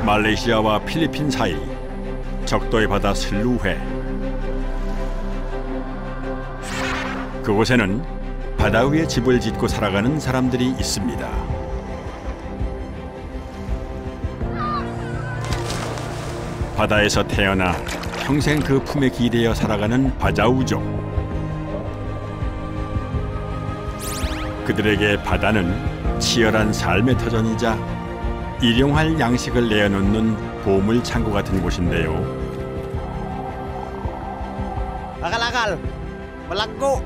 말레이시아와 필리핀 사이 적도의 바다 슬루회. 그곳에는 바다 위에 집을 짓고 살아가는 사람들이 있습니다. 바다에서 태어나 평생 그 품에 기대어 살아가는 바자우족. 그들에게 바다는 치열한 삶의 터전이자 일용할 양식을 내어놓는 보물 창고 같은 곳인데요. Akal-akal, melangkuk.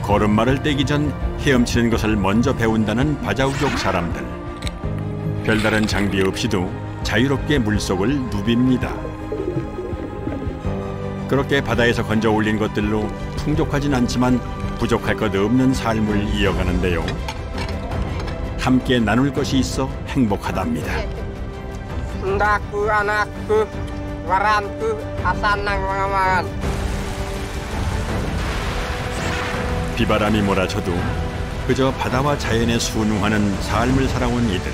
걸음마를 떼기 전 헤엄치는 것을 먼저 배운다는 바자우족 사람들. 별다른 장비 없이도 자유롭게 물속을 누빕니다. 그렇게 바다에서 건져 올린 것들로 풍족하진 않지만 부족할 것 없는 삶을 이어가는데요. 함께 나눌 것이 있어 행복하답니다. Ndaku, anakku, waranku, hasanang mangaman. 비바람이 몰아쳐도 그저 바다와 자연에 순응하는 삶을 살아온 이들.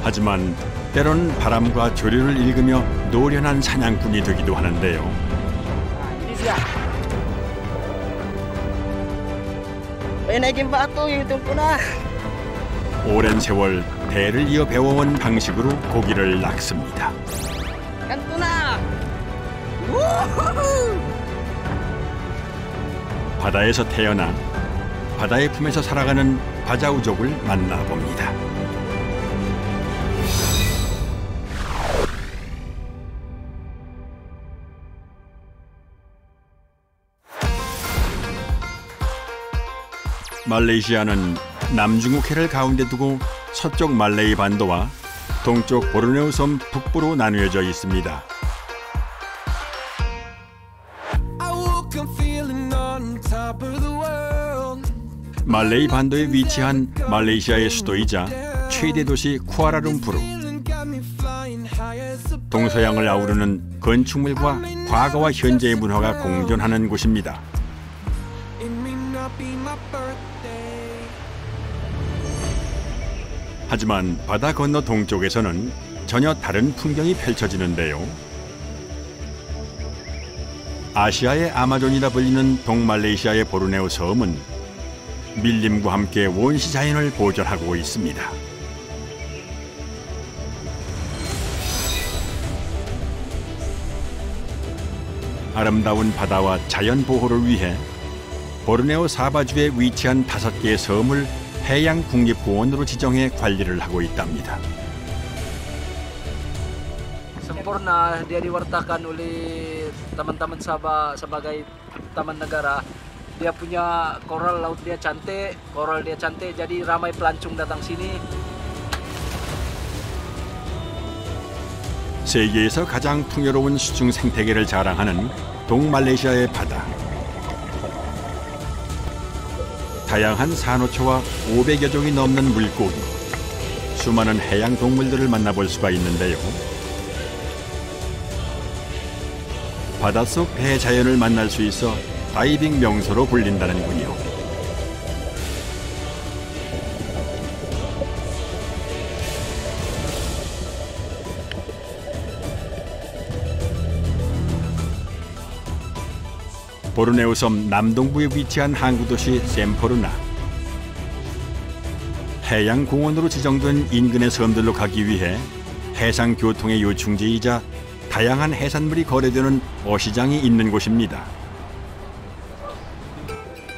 하지만 때론 바람과 조류를 읽으며 노련한 사냥꾼이 되기도 하는데요. Ini dia. Naikin batu itu punah. 오랜 세월 대를 이어 배워온 방식으로 고기를 낚습니다. Kan tuna. 바다에서 태어나 바다의 품에서 살아가는 바자우족을 만나봅니다. 말레이시아는 남중국해를 가운데 두고 서쪽 말레이 반도와 동쪽 보르네오 섬 북부로 나누어져 있습니다. 말레이 반도에 위치한 말레이시아의 수도이자 최대 도시 쿠알라룸푸르. 동서양을 아우르는 건축물과 과거와 현재의 문화가 공존하는 곳입니다. 하지만 바다 건너 동쪽에서는 전혀 다른 풍경이 펼쳐지는데요. 아시아의 아마존이라 불리는 동말레이시아의 보르네오 섬은 밀림과 함께 원시 자연을 보존하고 있습니다. 아름다운 바다와 자연 보호를 위해 보르네오 사바주에 위치한 5개의 섬을 해양 국립공원으로 지정해 관리를 하고 있답니다. Sempurna dia diwartakan oleh teman-teman Sabah sebagai taman negara. Dia punya koral laut dia cantik, jadi ramai pelancong datang sini. 세계에서 가장 풍요로운 수중 생태계를 자랑하는 동말레이시아의 바다. 다양한 산호초와 500여 종이 넘는 물고기, 수많은 해양 동물들을 만나볼 수가 있는데요. 바닷속 대자연을 만날 수 있어 다이빙 명소로 불린다는군요. 보르네오 섬 남동부에 위치한 항구 도시 셈포르나. 해양 공원으로 지정된 인근의 섬들로 가기 위해 해상 교통의 요충지이자 다양한 해산물이 거래되는 어시장이 있는 곳입니다.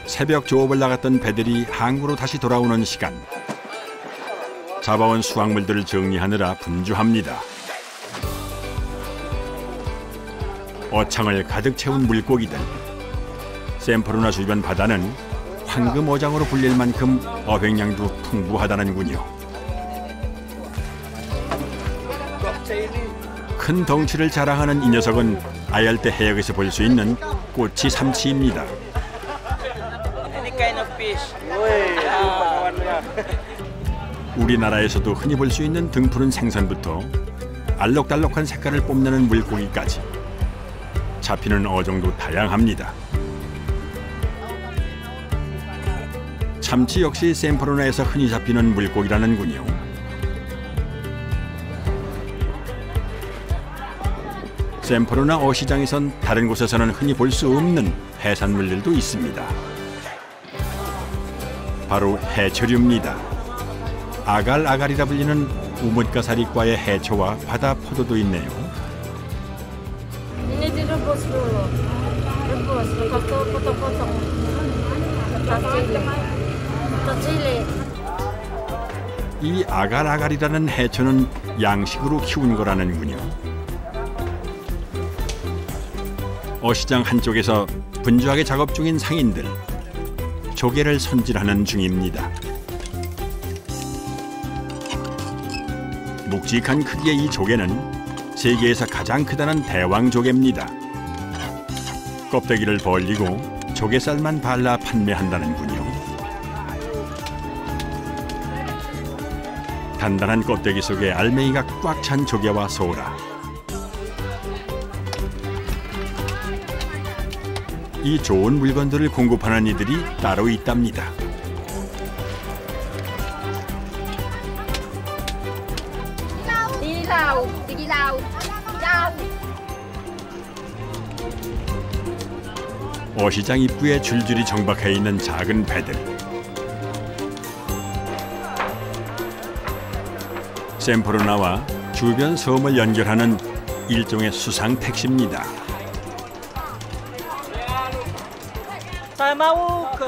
새벽 조업을 나갔던 배들이 항구로 다시 돌아오는 시간. 잡아온 수확물들을 정리하느라 분주합니다. 어창을 가득 채운 물고기들. 셈포르나 주변 바다는 황금 어장으로 불릴 만큼 어획량도 풍부하다는군요. 큰 덩치를 자랑하는 이 녀석은 아열대 해역에서 볼 수 있는 꼬치 삼치입니다. 우리나라에서도 흔히 볼 수 있는 등푸른 생선부터 알록달록한 색깔을 뽐내는 물고기까지 잡히는 어종도 다양합니다. 참치 역시 샘포로나에서 흔히 잡히는 물고기라는군요. 샘포로나 어시장에선 다른 곳에서는 흔히 볼 수 없는 해산물들도 있습니다. 바로 해초류입니다. 아갈아갈이라 불리는 우뭇가사리과의 해초와 바다 포도도 있네요. Ini direbus dulu. Rebus, lepas itu potong-potong. Kecil. 이 아갈아갈이라는 해초는 양식으로 키운 거라는군요. 어시장 한쪽에서 분주하게 작업 중인 상인들. 조개를 손질하는 중입니다. 묵직한 크기의 이 조개는 세계에서 가장 크다는 대왕조개입니다. 껍데기를 벌리고 조개살만 발라 판매한다는군요. 단단한 껍데기 속에 알맹이가 꽉 찬 조개와 소라. 이 좋은 물건들을 공급하는 이들이 따로 있답니다. 어시장 입구에 줄줄이 정박해 있는 작은 배들. 샘포로나와 주변 섬을 연결하는 일종의 수상 택시입니다. Saya mau ke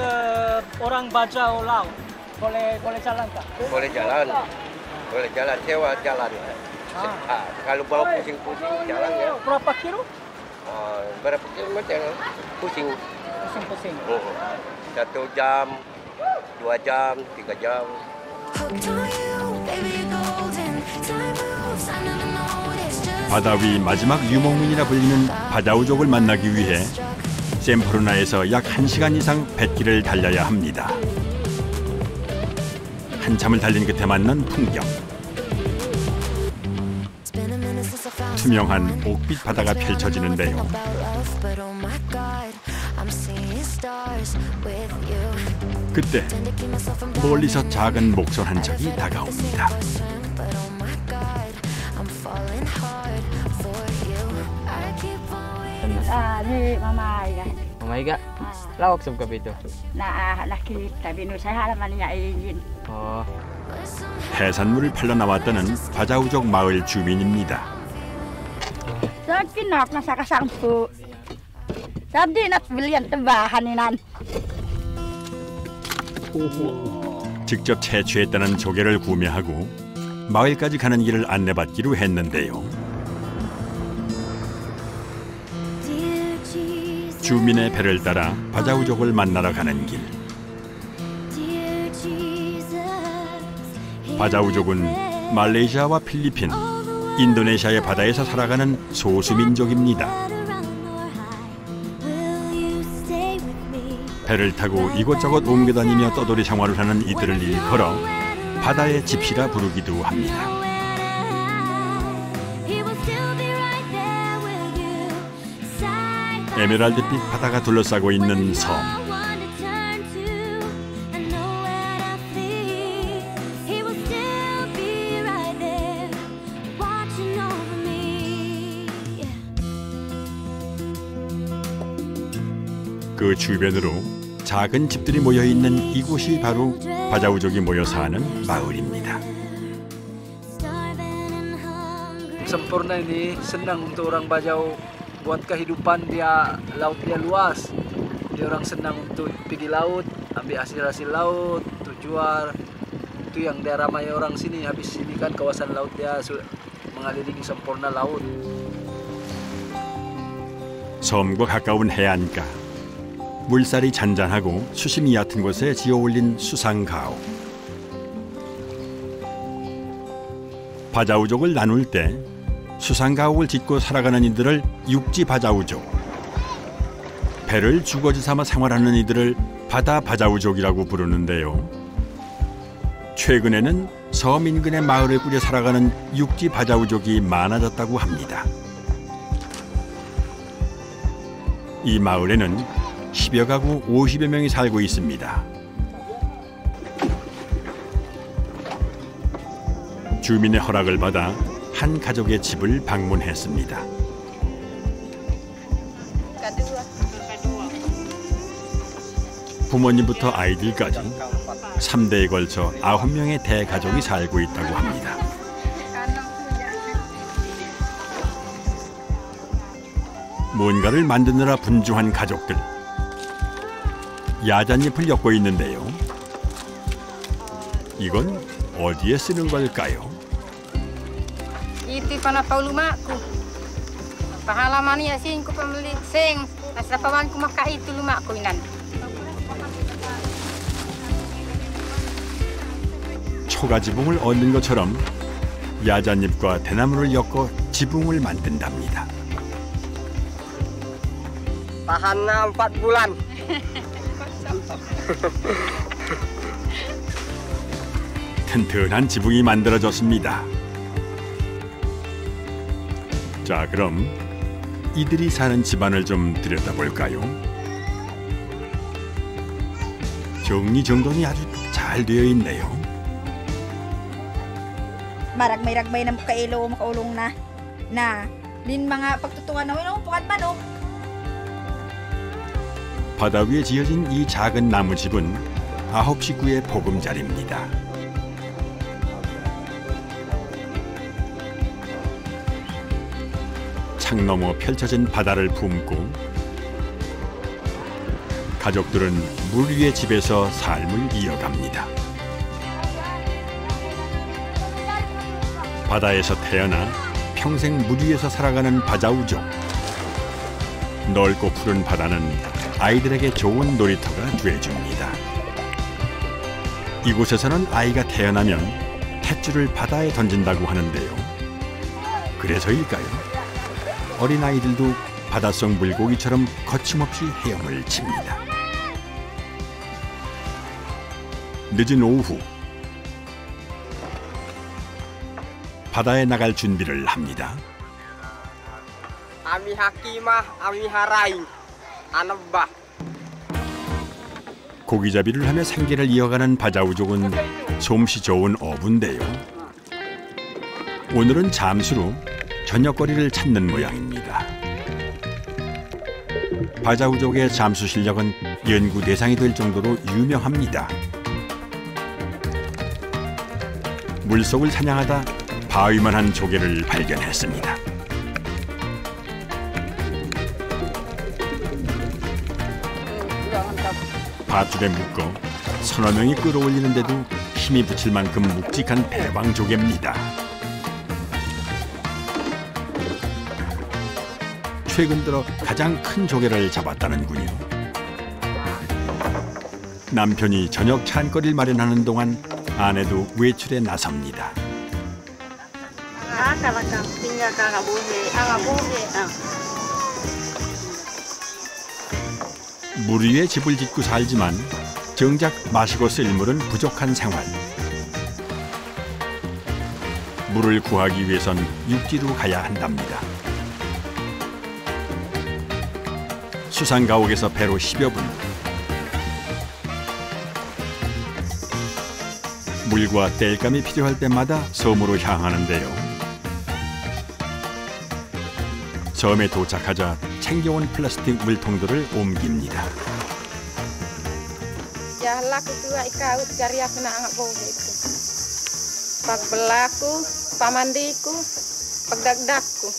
orang Bajau Laut. Boleh jalan tak? Boleh jalan. Boleh jalan, sewa jalan. Kalau bawa pusing-pusing jalan ya. Berapa kilo? Berapa kilometer? Pusing. Pusing-pusing. 1 jam, 2 jam, 3 jam. 바다 위 마지막 유목민이라 불리는 바자우족을 만나기 위해 샘포로나에서 약 1시간 이상 뱃길을 달려야 합니다. 한참을 달린 끝에 만난 풍경. 투명한 옥빛 바다가 펼쳐지는데요. 그때 멀리서 작은 목선 한 척이 다가옵니다. Ni Mama Iga. Mama Iga, lawak sa gabi ito. Nakilip tabi no sa halaman niya iyin. 해산물을 팔러 나왔다는 바자우족 마을 주민입니다. Sa kinak na sa kasampu. Sabi na't bilyan tabahan ni nan. 직접 채취했다는 조개를 구매하고 마을까지 가는 길을 안내받기로 했는데요. 주민의 배를 따라 바자우족을 만나러 가는 길. 바자우족은 말레이시아와 필리핀, 인도네시아의 바다에서 살아가는 소수민족입니다. 배를 타고 이곳저곳 옮겨다니며 떠돌이 생활을 하는 이들을 일컬어 바다의 집시라 부르기도 합니다. 에메랄드빛 바다가 둘러싸고 있는 섬. 그 주변으로 작은 집들이 모여 있는 이곳이 바로 바자우족이 모여 사는 마을입니다. Sempurna ini senang untuk orang Bajau buat kehidupan dia, laut dia luas. Dia orang senang untuk pergi laut, ambil hasil-hasil laut, untuk jual. Itu yang dia ramai orang sini. Habis sini kan kawasan laut dia mengelilingi sempurna laut. 섬과 가까운 해안가. 물살이 잔잔하고 수심이 얕은 곳에 지어올린 수상가옥. 바자우족을 나눌 때 수상가옥을 짓고 살아가는 이들을 육지 바자우족, 배를 주거지 삼아 생활하는 이들을 바다 바자우족이라고 부르는데요. 최근에는 섬 인근의 마을을 꾸려 살아가는 육지 바자우족이 많아졌다고 합니다. 이 마을에는 10여 가구 50여 명이 살고 있습니다. 주민의 허락을 받아 한 가족의 집을 방문했습니다. 부모님부터 아이들까지 3대에 걸쳐 9명의 대가족이 살고 있다고 합니다. 뭔가를 만드느라 분주한 가족들. 야잔잎을 엮고 있는데요. 이건 어디에 쓰는 걸까요? Itu pana paulumaku. Pahalamani asin ku pembeli sing. Nasrapawan ku maka itu lumaku inan. 초가 지붕을 얻는 것처럼 야잔잎과 대나무를 엮어 지붕을 만든답니다. Tahannya 4 bulan. 튼튼한 지붕이 만들어졌습니다. 자, 그럼 이들이 사는 집안을 좀 들여다볼까요? 정리정돈이 아주 잘 되어 있네요. Maragmay-ragmay na makailo, makaulong na. Din mga pagtutungan na, pukat man, oh. 바다 위에 지어진 이 작은 나무집은 9 식구의 보금자리입니다. 창 너머 펼쳐진 바다를 품고 가족들은 물 위의 집에서 삶을 이어갑니다. 바다에서 태어나 평생 물 위에서 살아가는 바자우족. 넓고 푸른 바다는 아이들에게 좋은 놀이터가 되어줍니다. 이곳에서는 아이가 태어나면 탯줄을 바다에 던진다고 하는데요. 그래서일까요? 어린아이들도 바닷속 물고기처럼 거침없이 헤엄을 칩니다. 늦은 오후, 바다에 나갈 준비를 합니다. Ami hakimah, ami harai. Anabah. 고기잡이를 하며 생계를 이어가는 바자우족은 솜씨 좋은 어부인데요. 오늘은 잠수로 저녁거리를 찾는 모양입니다. 바자우족의 잠수 실력은 연구 대상이 될 정도로 유명합니다. 물속을 사냥하다 바위만한 조개를 발견했습니다. 밧줄에 묶어 서너 명이 끌어올리는데도 힘이 붙일 만큼 묵직한 대왕 조개입니다. 최근 들어 가장 큰 조개를 잡았다는군요. 남편이 저녁 찬거리를 마련하는 동안 아내도 외출에 나섭니다. 물 위에 집을 짓고 살지만 정작 마시고 쓸 물은 부족한 생활. 물을 구하기 위해선 육지로 가야 한답니다. 수상가옥에서 배로 10여 분. 물과 땔감이 필요할 때마다 섬으로 향하는데요. 섬에 도착하자 챙겨온 플라스틱 물통들을 옮깁니다. Jahlaku tua ikaut cari aku nak angkat bau itu. Pak belaku, pamandiku, pagdagdagku.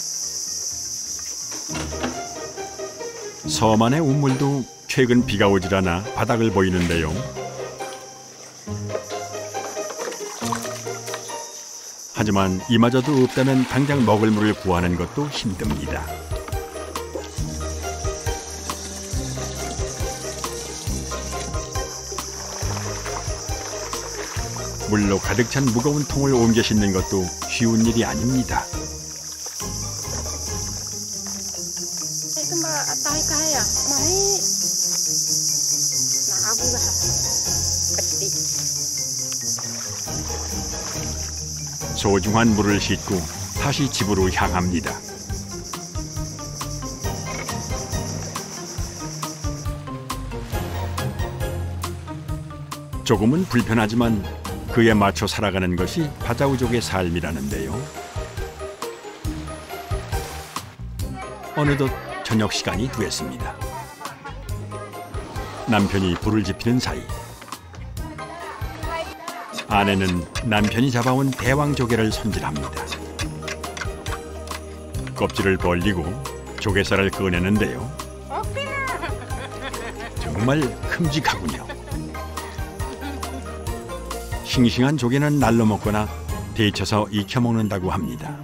섬 안의 우물도 최근 비가 오질 않아 바닥을 보이는데요. 하지만 이마저도 없다면 당장 먹을 물을 구하는 것도 힘듭니다. 물로 가득 찬 무거운 통을 옮겨 싣는 것도 쉬운 일이 아닙니다. Itu mbak tahu kaya, mai. Nah aku lah. Peti. 소중한 물을 싣고 다시 집으로 향합니다. 조금은 불편하지만 그에 맞춰 살아가는 것이 바자우족의 삶이라는데요. 어느덧 저녁 시간이 됐습니다. 남편이 불을 지피는 사이 아내는 남편이 잡아온 대왕조개를 손질합니다. 껍질을 벌리고 조개살을 꺼내는데요. 정말 큼직하군요. 싱싱한 조개는 날로 먹거나 데쳐서 익혀 먹는다고 합니다.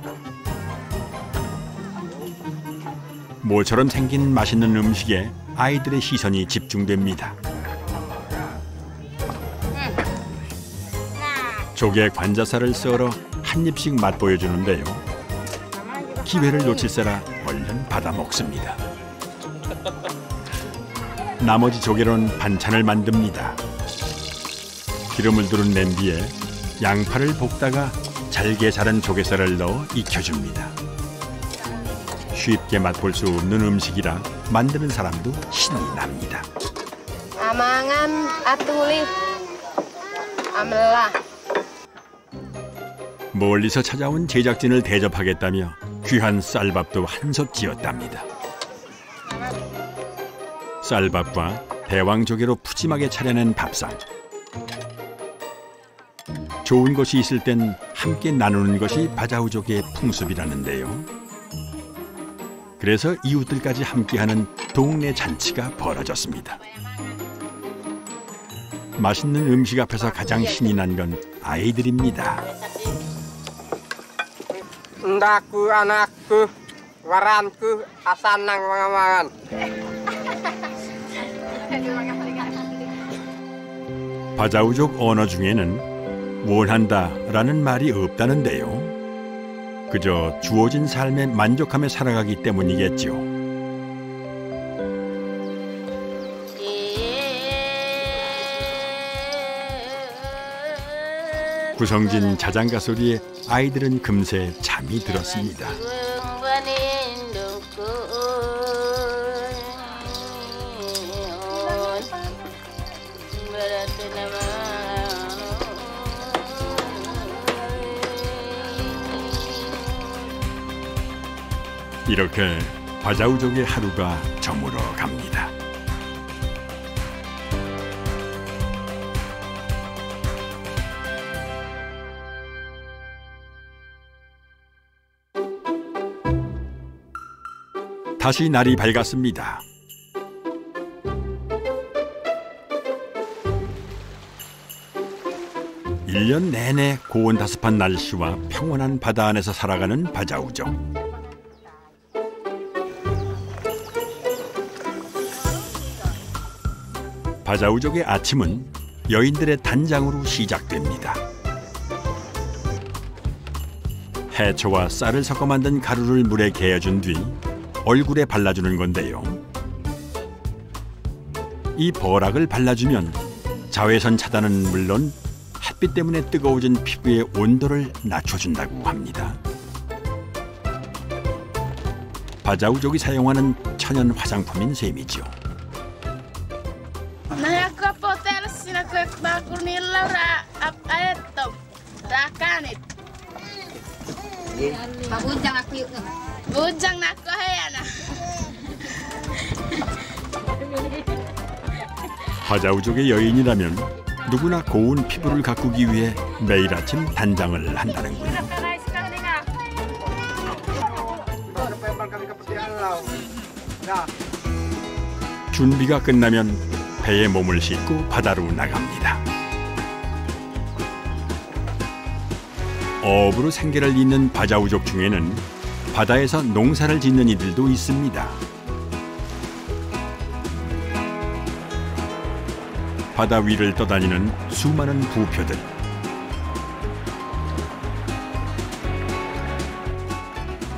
모처럼 생긴 맛있는 음식에 아이들의 시선이 집중됩니다. 조개 관자살을 썰어 한 입씩 맛보여주는데요. 기회를 놓칠세라 얼른 받아 먹습니다. 나머지 조개로는 반찬을 만듭니다. 기름을 두른 냄비에 양파를 볶다가 잘게 자른 조개살을 넣어 익혀줍니다. 쉽게 맛볼 수 없는 음식이라 만드는 사람도 신이 납니다. Amangan atuli amlah. 멀리서 찾아온 제작진을 대접하겠다며 귀한 쌀밥도 한솥 지었답니다. 쌀밥과 대왕조개로 푸짐하게 차려낸 밥상. 좋은 것이 있을 땐 함께 나누는 것이 바자우족의 풍습이라는데요. 그래서 이웃들까지 함께하는 동네 잔치가 벌어졌습니다. 맛있는 음식 앞에서 가장 신이 난 건 아이들입니다. Ndaku, anakku, waranku, asanang mangamangan. 바자우족 언어 중에는 원한다라는 말이 없다는데요. 그저 주어진 삶에 만족하며 살아가기 때문이겠죠. 구성진 자장가 소리에 아이들은 금세 잠이 들었습니다. 이렇게 바자우족의 하루가 저물어 갑니다. 다시 날이 밝았습니다. 일 년 내내 고온다습한 날씨와 평온한 바다 안에서 살아가는 바자우족. 바자우족의 아침은 여인들의 단장으로 시작됩니다. 해초와 쌀을 섞어 만든 가루를 물에 개어준 뒤 얼굴에 발라주는 건데요. 이 버락을 발라주면 자외선 차단은 물론 햇빛 때문에 뜨거워진 피부의 온도를 낮춰준다고 합니다. 바자우족이 사용하는 천연 화장품인 셈이죠. Babujang aku yuk. Bujang nak ko hayana. 바자우족의 여인이라면 누구나 고운 피부를 가꾸기 위해 매일 아침 단장을 한다는군요. 준비가 끝나면 배에 몸을 싣고 바다로 나갑니다. 어업으로 생계를 잇는 바자우족 중에는 바다에서 농사를 짓는 이들도 있습니다. 바다 위를 떠다니는 수많은 부표들.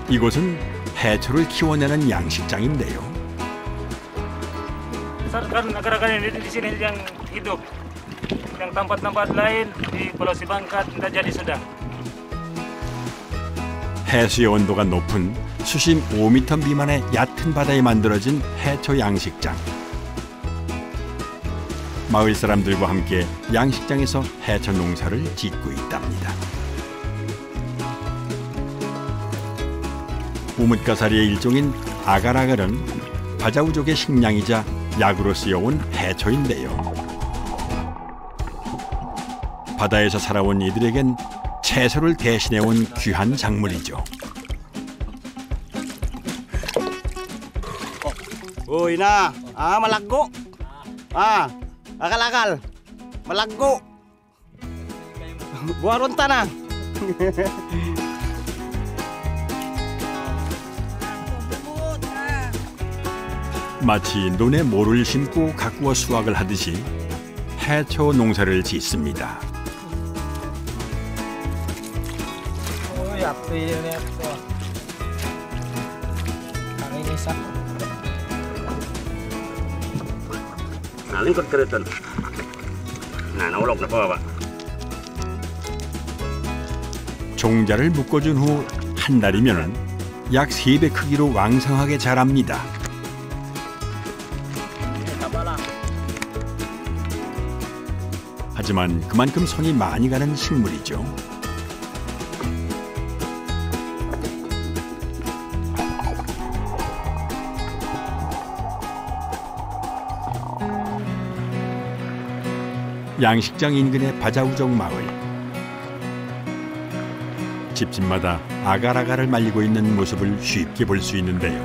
이곳은 해초를 키워내는 양식장인데요. Kan agar-agar ini di sini yang hidup, yang tempat-tempat lain di Pulau Sibangkat tidak jadi sudah. 해수의 온도가 높은 수심 5m 미만의 얕은 바다에 만들어진 해초 양식장. 마을 사람들과 함께 양식장에서 해초 농사를 짓고 있답니다. 우뭇가사리의 일종인 아갈아갈은 바자우족의 식량이자 약으로 쓰여온 해초인데요. 바다에서 살아온 이들에겐 채소를 대신해온 귀한 작물이죠. Uy na, malaggo. Akal-akal. Malaggo. Buwaron ta na. 마치 논에 모를 심고 가꾸어 수확을 하듯이 해초 농사를 짓습니다. Lingkod keretan. Naulog na po ba? 종자를 묶어준 후 한 달이면 약 3배 크기로 왕성하게 자랍니다. 하지만 그만큼 손이 많이 가는 식물이죠. 양식장 인근의 바자우족 마을. 집집마다 아갈아갈을 말리고 있는 모습을 쉽게 볼 수 있는데요.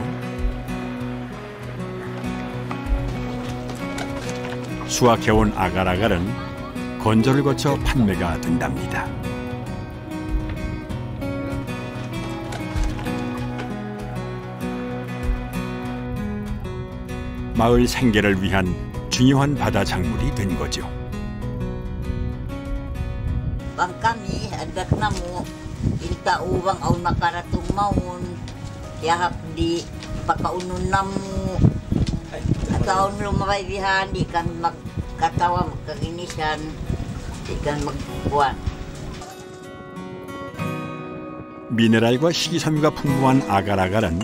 수확해온 아갈아갈은 건조를 거쳐 판매가 된답니다. 마을 생계를 위한 중요한 바다 작물이 된 거죠. Bang kami, adat na mo, inta uwang aw nakaratung maun, yahap di pakaunon na mo, at aon lumabaibihan, di kan magkatawa, magkaginisan, di kan magbuwan. 미네랄과 식이섬유가 풍부한 아갈아갈은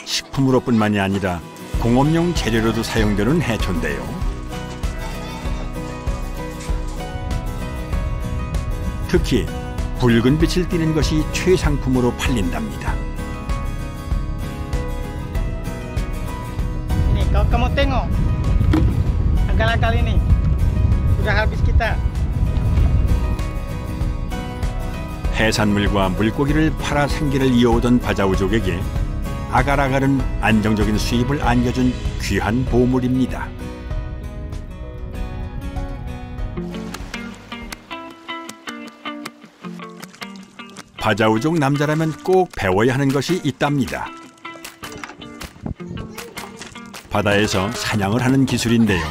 식품으로뿐만이 아니라 공업용 재료로도 사용되는 해초인데요. 특히 붉은 빛을 띠는 것이 최상품으로 팔린답니다. Ini kalau kamu tengok, agal-agal ini sudah habis kita. 해산물과 물고기를 팔아 생계를 이어오던 바자우족에게 아갈아갈은 안정적인 수입을 안겨준 귀한 보물입니다. 바자우족 남자라면 꼭 배워야 하는 것이 있답니다. 바다에서 사냥을 하는 기술인데요.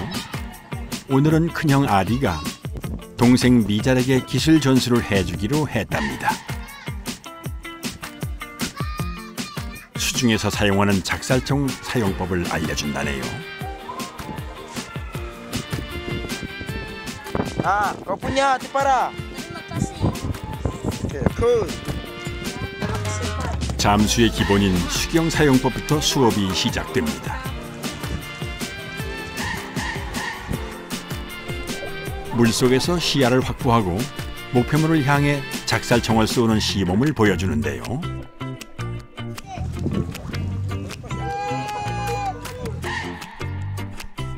오늘은 큰형 아디가 동생 미잘에게 기술 전수를 해주기로 했답니다. 수중에서 사용하는 작살총 사용법을 알려준다네요. Kau punya tipara. 잠수의 기본인 수경 사용법부터 수업이 시작됩니다. 물속에서 시야를 확보하고 목표물을 향해 작살총을 쏘는 시범을 보여주는데요.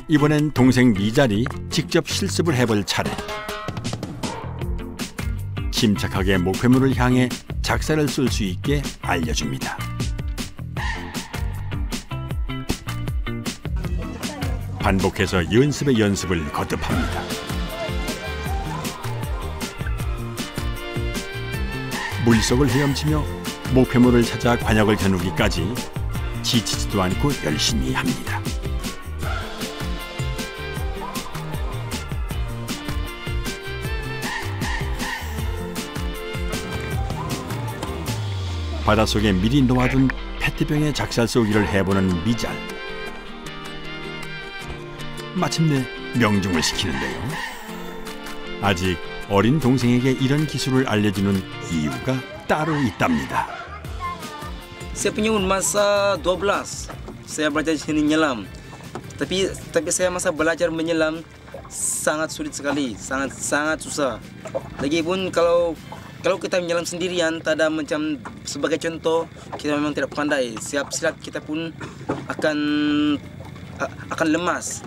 이번엔 동생 미잘이 직접 실습을 해볼 차례. 침착하게 목표물을 향해 작살을 쏠 수 있게 알려줍니다. 반복해서 연습의 연습을 거듭합니다. 물속을 헤엄치며 목표물을 찾아 관역을 겨누기까지 지치지도 않고 열심히 합니다. 바닷속에 미리 놓아둔 페트병에 작살 쏘기를 해보는 미잘. 마침내 명중을 시키는데요. 아직 어린 동생에게 이런 기술을 알려주는 이유가 따로 있답니다. Saya punya masa 12 saya belajar di sini menyelam. Tapi saya masa belajar menyelam sangat sulit sekali, sangat susah. Lagipun kalau kita menyelam sendirian, tak ada macam sebagai contoh kita memang tidak pandai. Siap silat kita pun akan lemas.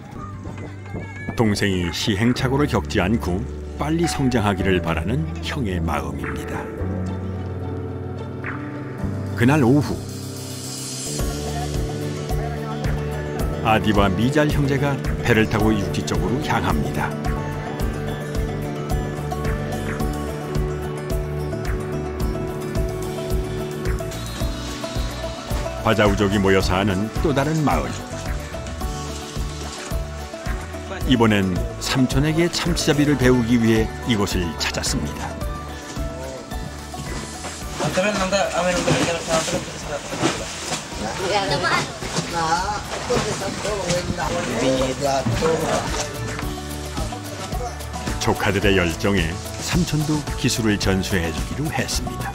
동생이 시행착오를 겪지 않고 빨리 성장하기를 바라는 형의 마음입니다. 그날 오후 아디와 미잘 형제가 배를 타고 육지 쪽으로 향합니다. 바자우족이 모여서 하는 또 다른 마을. 이번엔 삼촌에게 참치잡이를 배우기 위해 이곳을 찾았습니다. 조카들의 열정에 삼촌도 기술을 전수해주기로 했습니다.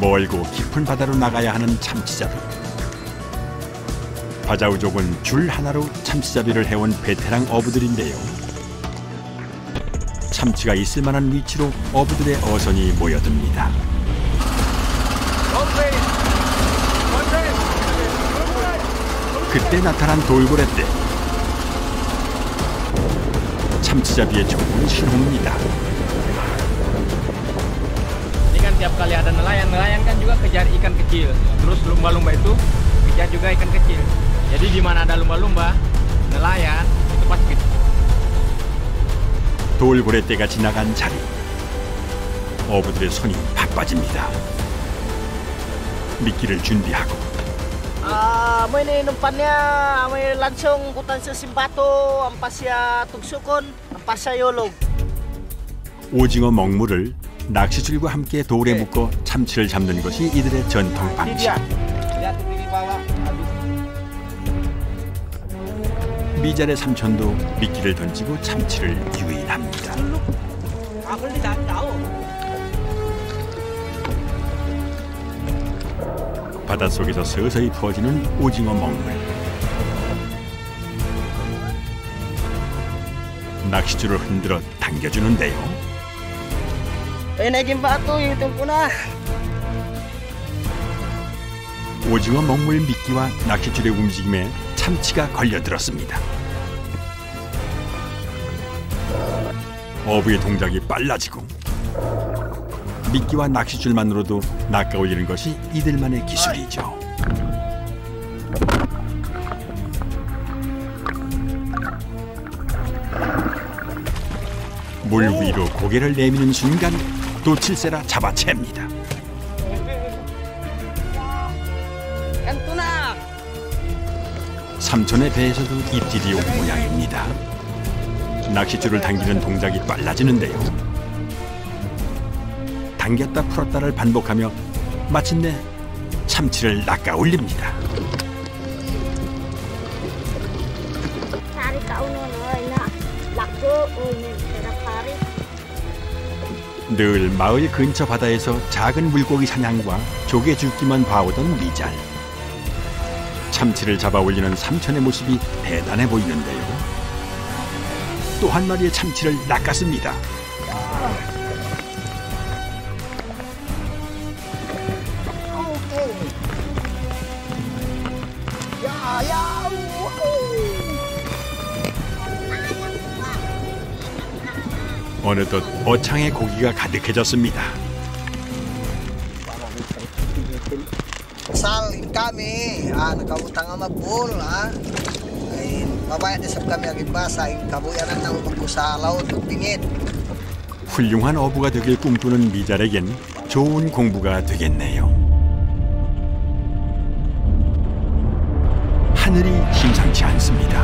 멀고 깊은 바다로 나가야 하는 참치잡이. 바자우족은 줄 하나로 참치잡이를 해온 베테랑 어부들인데요. 참치가 있을 만한 위치로 어부들의 어선이 모여듭니다. 그때 나타난 돌고래떼. 참치잡이의 좋은 신호입니다. Ini kan tiap kali ada nelayan kan juga kejar ikan kecil. Terus lumba-lumba itu kejar juga ikan kecil. Jadi di mana ada lumba-lumba, nelayan itu pasti. 돌고래떼가 지나간 자리. 어부들의 손이 바빠집니다. 미끼를 준비하고. May numpan niya, may langsung kutan sa simbato, ampas siya tugsukon, ampas siya yolog. 오징어 먹물을 낚시줄과 함께 돌에 묶어 참치를 잡는 것이 이들의 전통 방식. 미잘의 삼촌도 미끼를 던지고 참치를 유인합니다. 바닷속에서 서서히 퍼지는 오징어 먹물. 낚시줄을 흔들어 당겨주는데요. 오징어 먹물 미끼와 낚시줄의 움직임에 참치가 걸려들었습니다. 어부의 동작이 빨라지고 미끼와 낚시줄만으로도 낚아올리는 것이 이들만의 기술이죠. 물 위로 고개를 내미는 순간 도칠새라 잡아챕니다. 삼촌의 배에서도 입질이 온 모양입니다. 낚시줄을 당기는 동작이 빨라지는데요. 당겼다 풀었다를 반복하며 마침내 참치를 낚아 올립니다. 늘 마을 근처 바다에서 작은 물고기 사냥과 조개 줍기만 봐오던 미잘. 참치를 잡아 올리는 삼촌의 모습이 대단해 보이는데요. 또 한 마리의 참치를 낚았습니다. 어느덧 어창에 고기가 가득해졌습니다. Salin kami, nakautang ang mabul, ay mabaya desap kami ang ibasa, ay kabuyanan ng magkusalaw at pingit. 훌륭한 어부가 되길 꿈꾸는 미잘에겐 좋은 공부가 되겠네요. 하늘이 심상치 않습니다.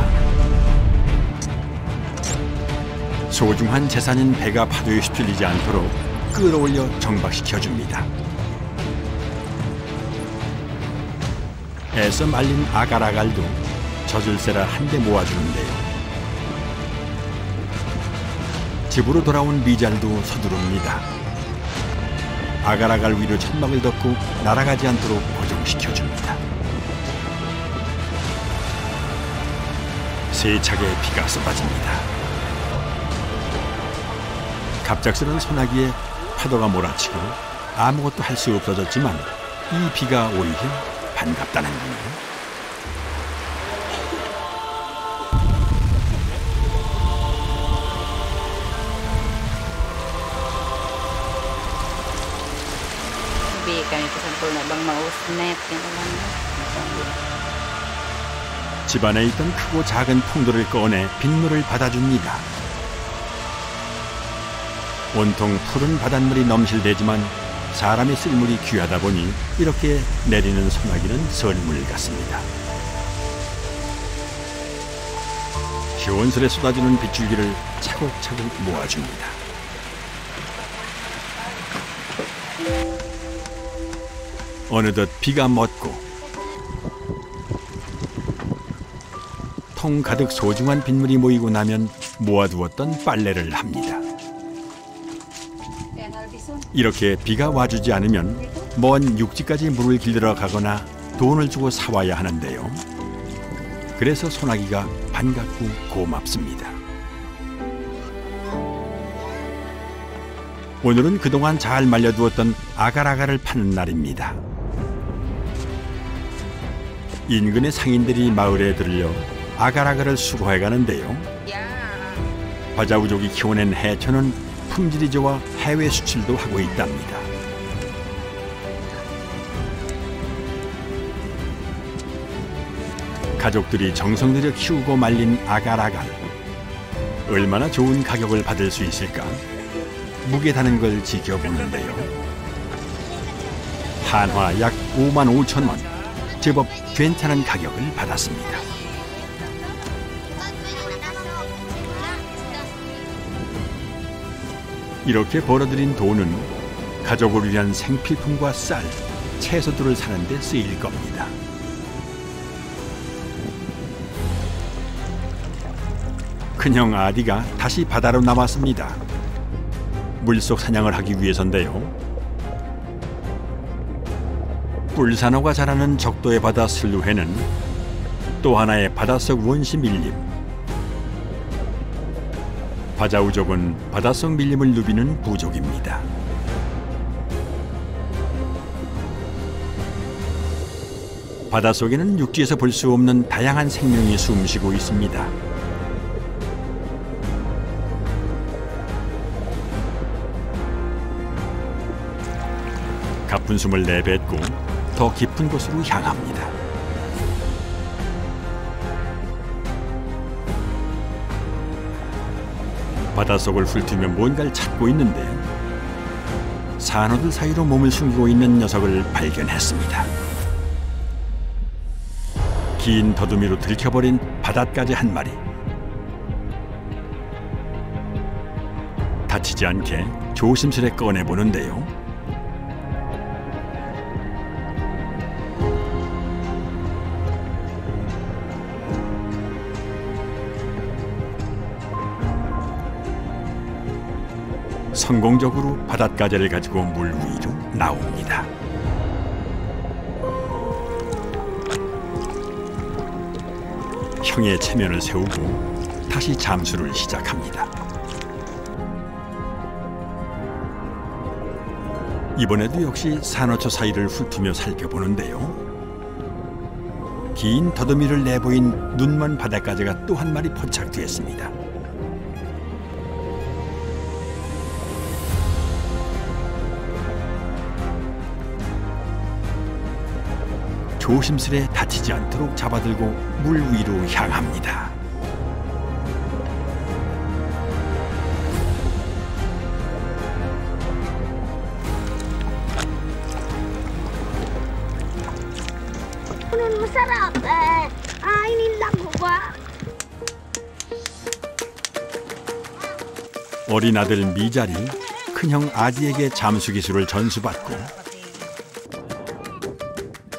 소중한 재산인 배가 파도에 휩쓸리지 않도록 끌어올려 정박시켜줍니다. 애써 말린 아갈아갈도 젖을새라 한데 모아주는데요. 집으로 돌아온 미잘도 서두릅니다. 아갈아갈 위로 천막을 덮고 날아가지 않도록 고정시켜줍니다. 세차게 비가 쏟아집니다. 갑작스런 소나기에 파도가 몰아치고 아무것도 할 수 없어졌지만 이 비가 오히려 반갑다는군요. 집안에 있던 크고 작은 풍도를 꺼내 빗물을 받아줍니다. 온통 푸른 바닷물이 넘실대지만 사람이 쓸 물이 귀하다 보니 이렇게 내리는 소나기는 설물 같습니다. 시원스레 쏟아지는 빗줄기를 차곡차곡 모아줍니다. 어느덧 비가 멎고 통 가득 소중한 빗물이 모이고 나면 모아두었던 빨래를 합니다. 이렇게 비가 와주지 않으면 먼 육지까지 물을 길들여 가거나 돈을 주고 사와야 하는데요. 그래서 소나기가 반갑고 고맙습니다. 오늘은 그동안 잘 말려두었던 아갈아갈을 파는 날입니다. 인근의 상인들이 마을에 들려 아갈아갈을 수거해 가는데요. 바자우족이 키워낸 해초는 품질이 좋아 해외 수출도 하고 있답니다. 가족들이 정성 들여 키우고 말린 아갈아갈. 얼마나 좋은 가격을 받을 수 있을까? 무게 다는 걸 지켜보는데요. 한화 약 55,000원. 제법 괜찮은 가격을 받았습니다. 이렇게 벌어들인 돈은 가족을 위한 생필품과 쌀, 채소들을 사는 데 쓰일 겁니다. 큰형 아디가 다시 바다로 나왔습니다. 물속 사냥을 하기 위해서인데요. 뿔산호가 자라는 적도의 바다 슬루회는 또 하나의 바닷속 원시 밀림. 바자우족은 바닷속 밀림을 누비는 부족입니다. 바닷속에는 육지에서 볼 수 없는 다양한 생명이 숨쉬고 있습니다. 가쁜 숨을 내뱉고 더 깊은 곳으로 향합니다. 바닷속을 훑으며 뭔가를 찾고 있는데 산호들 사이로 몸을 숨기고 있는 녀석을 발견했습니다. 긴 더듬이로 들켜버린 바닷가재 한 마리. 다치지 않게 조심스레 꺼내보는데요. 성공적으로 바닷가재를 가지고 물 위로 나옵니다. 형의 체면을 세우고 다시 잠수를 시작합니다. 이번에도 역시 산호초 사이를 훑으며 살펴보는데요. 긴 더듬이를 내보인 눈먼 바닷가재가 또 한 마리 포착되었습니다. 조심스레 다치지 않도록 잡아들고 물 위로 향합니다. Masarap ini lagu Pak. 어린 아들 미자리 큰형 아디에게 잠수 기술을 전수받고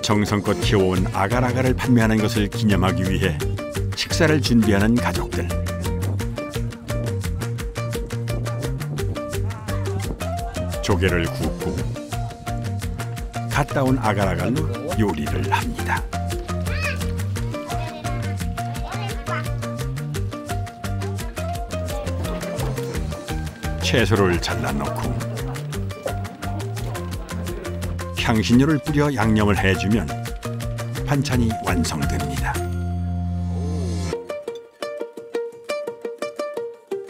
정성껏 키워온 아갈아갈을 판매하는 것을 기념하기 위해 식사를 준비하는 가족들. 조개를 굽고 갓 따온 아갈아갈로 요리를 합니다. 채소를 잘라놓고 향신료를 뿌려 양념을 해주면 반찬이 완성됩니다.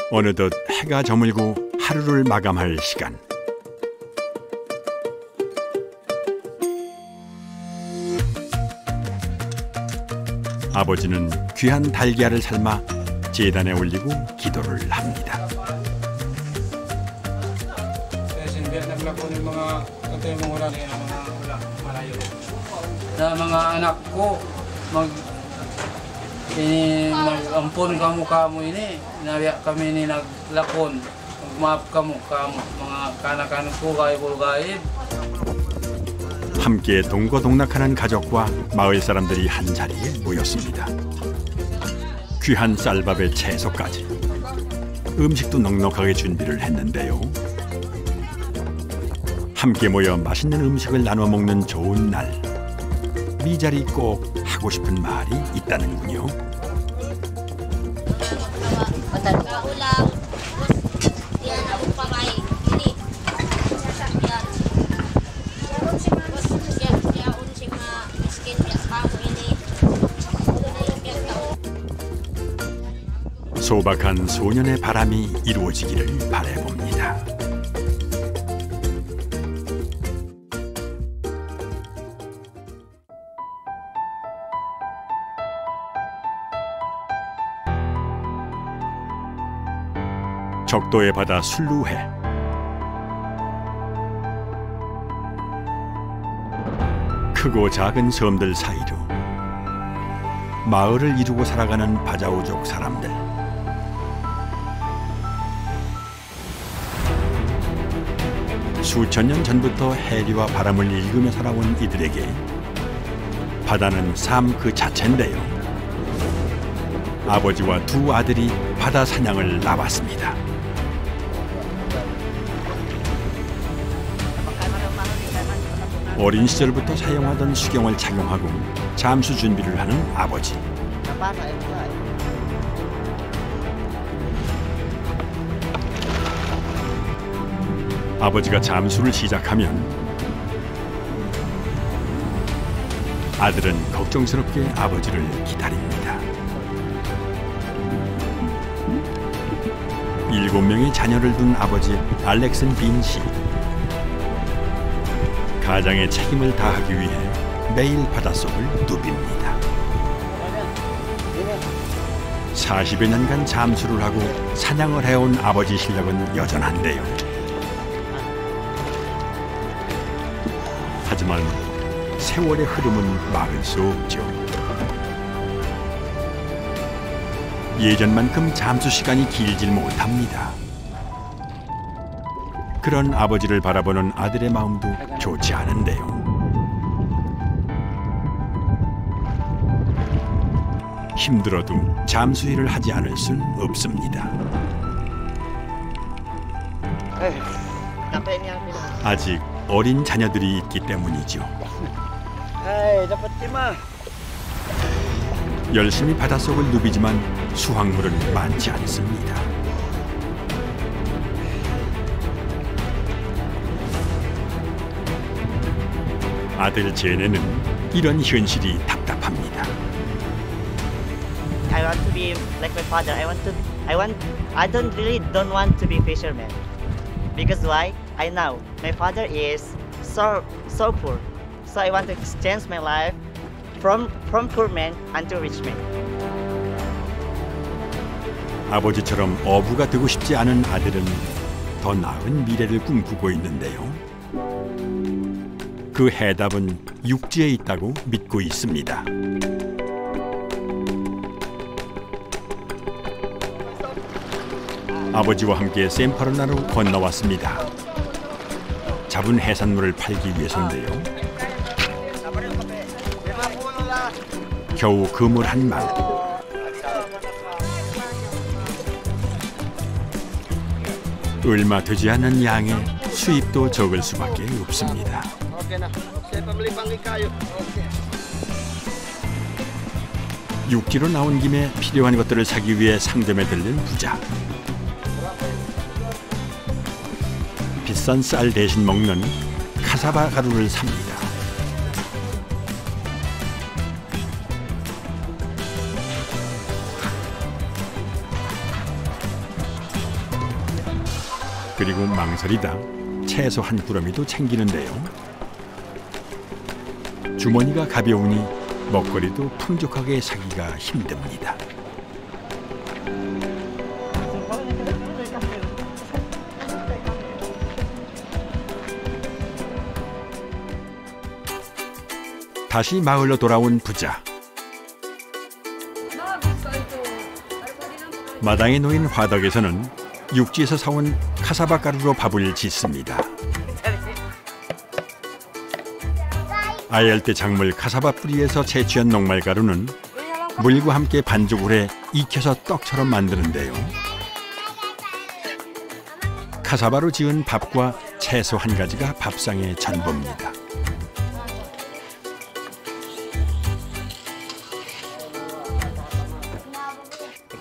어느덧 해가 저물고 하루를 마감할 시간. 아버지는 귀한 달걀을 삶아 제단에 올리고 기도를 합니다. Sa mga anak ko, mag-ampon kamo ini, nabiyak kami ni naglakon. Magmaap kamo, mga kanak-kanak ko, gaib-gaib. 함께 동거동락하는 가족과 마을 사람들이 한자리에 모였습니다. 귀한 쌀밥에 채소까지 음식도 넉넉하게 준비를 했는데요. 함께 모여 맛있는 음식을 나눠 먹는 좋은 날, 미자리 꼭 하고 싶은 말이 있다는군요. 소박한 소년의 바람이 이루어지기를 바라봅니다. 적도의 바다 술루회. 크고 작은 섬들 사이로 마을을 이루고 살아가는 바자우족 사람들. 수천 년 전부터 해리와 바람을 일구며 살아온 이들에게 바다는 삶 그 자체인데요. 아버지와 두 아들이 바다 사냥을 나왔습니다. 어린 시절부터 사용하던 수경을 착용하고 잠수 준비를 하는 아버지. 아버지가 잠수를 시작하면 아들은 걱정스럽게 아버지를 기다립니다. 7명의 자녀를 둔 아버지 알렉슨 빈 씨. 가장의 책임을 다하기 위해 매일 바닷속을 누빕니다. 40여 년간 잠수를 하고 사냥을 해온 아버지 실력은 여전한데요. 하지만 세월의 흐름은 막을 수 없죠. 예전만큼 잠수 시간이 길질 못합니다. 그런 아버지를 바라보는 아들의 마음도 좋지 않은데요. 힘들어도 잠수 일을 하지 않을 순 없습니다. 아직 어린 자녀들이 있기 때문이죠. 열심히 바닷속을 누비지만 수확물은 많지 않습니다. 아들 제네는 이런 현실이 답답합니다. I want to be like my father. I don't want to be fisherman. Because why? I know my father is so poor. So I want to exchange my life from poor man unto rich man. 아버지처럼 어부가 되고 싶지 않은 아들은 더 나은 미래를 꿈꾸고 있는데요. 그 해답은 육지에 있다고 믿고 있습니다. 아버지와 함께 샘퍼르나로 건너왔습니다. 잡은 해산물을 팔기 위해서인데요. 겨우 그물 한 말. 얼마 되지 않은 양의 수입도 적을 수밖에 없습니다. 육지로 나온 김에 필요한 것들을 사기 위해 상점에 들른 부자. 비싼 쌀 대신 먹는 카사바 가루를 삽니다. 그리고 망설이다 채소 한 꾸러미도 챙기는데요. 주머니가 가벼우니 먹거리도 풍족하게 사기가 힘듭니다. 다시 마을로 돌아온 부자. 마당에 놓인 화덕에서는 육지에서 사온 카사바 가루로 밥을 짓습니다. 아열대 작물 카사바 뿌리에서 채취한 녹말 가루는 물과 함께 반죽을 해 익혀서 떡처럼 만드는데요. 카사바로 지은 밥과 채소 한 가지가 밥상의 전부입니다.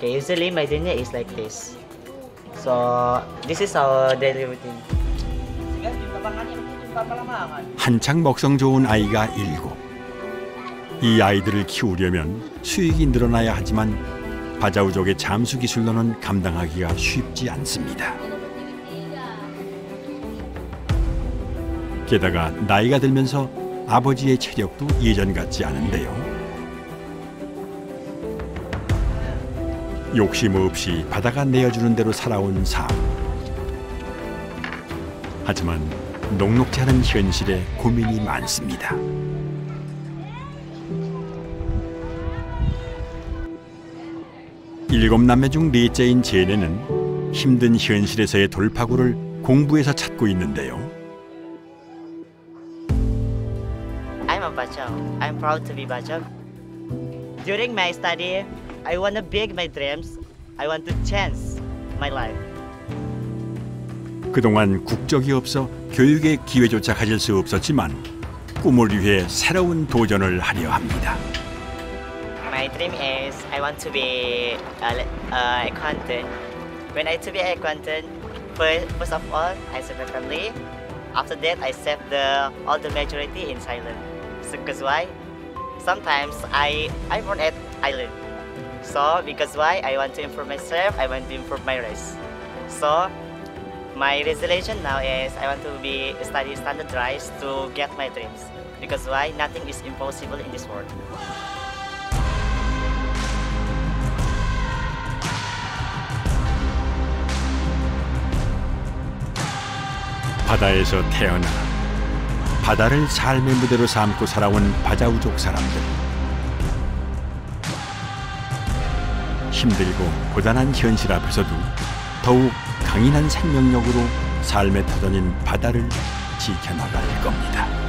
Okay, usually my dinner is like this. So this is our daily routine. 한창 먹성 좋은 아이가 7. 이 아이들을 키우려면 수익이 늘어나야 하지만 바자우족의 잠수 기술로는 감당하기가 쉽지 않습니다. 게다가 나이가 들면서 아버지의 체력도 예전 같지 않은데요. 욕심 없이 바다가 내어주는 대로 살아온 삶. 하지만 녹록지 않은 현실에 고민이 많습니다. 일곱 남매 중 넷째인 제네는 힘든 현실에서의 돌파구를 공부에서 찾고 있는데요. I'm a Bajau. I'm proud to be Bajau. During my study, I want to big my dreams. I want to change my life. 그동안 국적이 없어 교육의 기회조차 가질 수 없었지만 꿈을 위해 새로운 도전을 하려 합니다. My dream is I want to be an accountant. When I to be an accountant, first of all, I save my family. After that, I save all the majority in Thailand. So, because why? Sometimes I born at island. So because why? I want to improve myself. I want to improve my race. So my resolution now is I want to be study standardized to get my dreams. Because why? Nothing is impossible in this world. 바다에서 태어나 바다를 삶의 무대로 삼고 살아온 바자우족 사람들. 힘들고 고단한 현실 앞에서도 더욱 강인한 생명력으로 삶의 터전인 바다를 지켜나갈 겁니다.